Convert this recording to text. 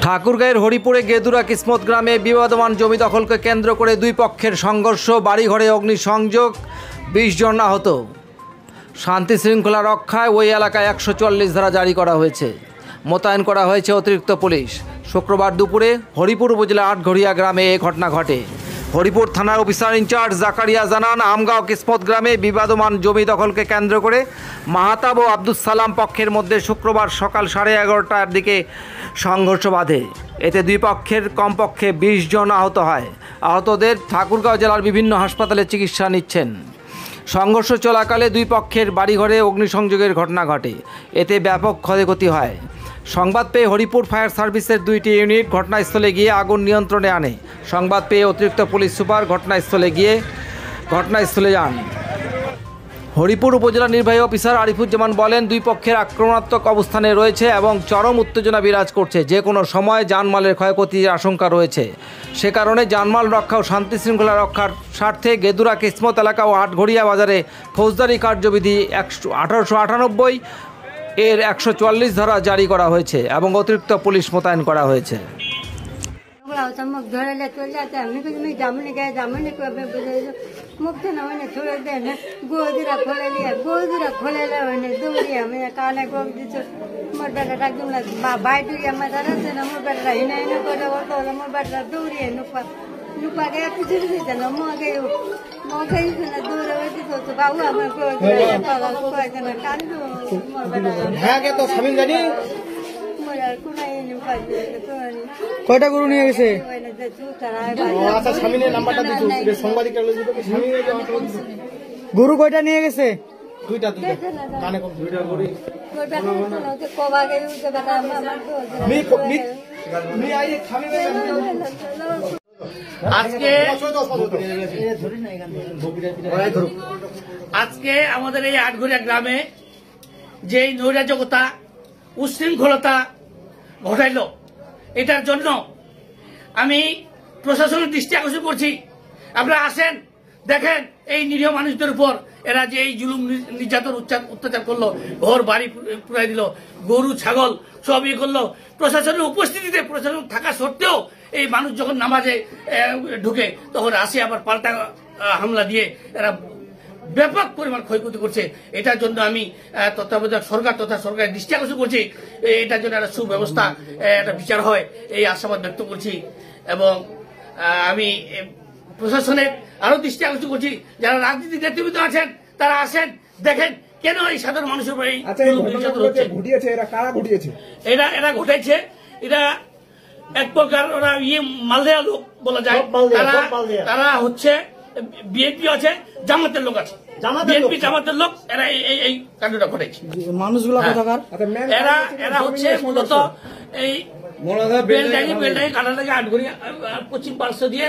ঠাকুরগাঁয়ের হরিপুরে গেদুরা কিসমত গ্রামে বিবাদমান জমি দখলকে কেন্দ্র করে দুই পক্ষের সংঘর্ষ, বাড়িঘরে অগ্নিসংযোগ, 20 জন আহত। শান্তি শৃঙ্খলা রক্ষায় ওই এলাকায় 144 ধারা জারি করা হয়েছে। মোতায়েন করা হয়েছে অতিরিক্ত পুলিশ। শুক্রবার দুপুরে হরিপুর উপজেলা আটঘরিয়া গ্রামে এ ঘটনা ঘটে। হরিপুর থানার অফিসার ইনচার্জ জাকারিয়া জানান, আমগাঁও কিসমত গ্রামে বিবাদমান জমি দখলকে কেন্দ্র করে মাহাতাব ও আব্দুস সালাম পক্ষের মধ্যে শুক্রবার সকাল 11:30টার দিকে সংঘর্ষ বাধে। এতে দুই পক্ষের কমপক্ষে 20 জন আহত হয়। আহতদের ঠাকুরগাঁও জেলার বিভিন্ন হাসপাতালে চিকিৎসা নিচ্ছেন। সংঘর্ষ চলাকালে দুই পক্ষের বাড়িঘরে অগ্নিসংযোগের ঘটনা ঘটে। এতে ব্যাপক ক্ষয়ক্ষতি হয়। সংবাদ পেয়ে হরিপুর ফায়ার সার্ভিসের 2টি ইউনিট ঘটনাস্থলে গিয়ে আগুন নিয়ন্ত্রণে আনে। সংবাদ পেয়ে অতিরিক্ত পুলিশ সুপার ঘটনাস্থলে যান। হরিপুর উপজেলা নির্বাহী অফিসার আরিফুজ্জামান বলেন, দুই পক্ষের আক্রমণাত্মক অবস্থানে রয়েছে এবং চরম উত্তেজনা বিরাজ করছে। যে কোনো সময় জানমালের ক্ষয়ক্ষতির আশঙ্কা রয়েছে। সে কারণে জানমাল রক্ষা ও শান্তি শৃঙ্খলা রক্ষার স্বার্থে গেদুরা কিসমত এলাকা ও আটঘরিয়া বাজারে ফৌজদারি কার্যবিধি 1898 এর 144 ধারা জারি করা হয়েছে এবং অতিরিক্ত পুলিশ মোতায়েন করা হয়েছে। কয়টা গরু নিয়ে গেছে? গরু কয়টা নিয়ে গেছে? আজকে আমাদের এই আটঘরিয়া গ্রামে যে নৈরাজ্যতা উশৃঙ্খলতা ঘটাইল, এটার জন্য আমি প্রশাসনের দৃষ্টি আকর্ষণ করছি। আপনারা আসেন, দেখেন এই নিরীহ মানুষদের উপর এরা যে এই জুলুম নির্যাতন অত্যাচার করলো, ঘর বাড়ি পুরাই দিল, গরু ছাগল সব ইয়ে করলো। প্রশাসনের উপস্থিতিতে, প্রশাসন থাকা সত্ত্বেও এই মানুষ যখন নামাজে ঢুকে তখন আসে আবার পাল্টা হামলা দিয়ে এরা ব্যাপক পরিমাণ ক্ষয়ক্ষতি করছে। এটার জন্য আমি তত্ত্বাবধায়ক সরকার তথা সরকারের দৃষ্টি আকর্ষণ করছি। এটার জন্য একটা সুব্যবস্থা, একটা বিচার হয় এই আশাবাদ ব্যক্ত করছি। এবং আমি প্রশাসনের আরো দৃষ্টি আকর্ষণ করছি, যারা রাজনীতির নেতৃবৃন্দ আছেন তারা আসেন, দেখেন কেন এই সাধারণ মানুষের উপর এই এরা ঘটেছে। এটা এক প্রকার ওরা মালদেয়া লোক বলা যায়। তারা হচ্ছে বিএনপি আছে, জামাতের লোক আছে, বিএনপি জামাতের লোক, এরা এই কাণ্ডটা ঘটেছে। মানুষগুলো এরা হচ্ছে মূলত এই বেলডাঙ্গি কাটাটাকে আটঘরিয়া পশ্চিম পার্শ্ব দিয়ে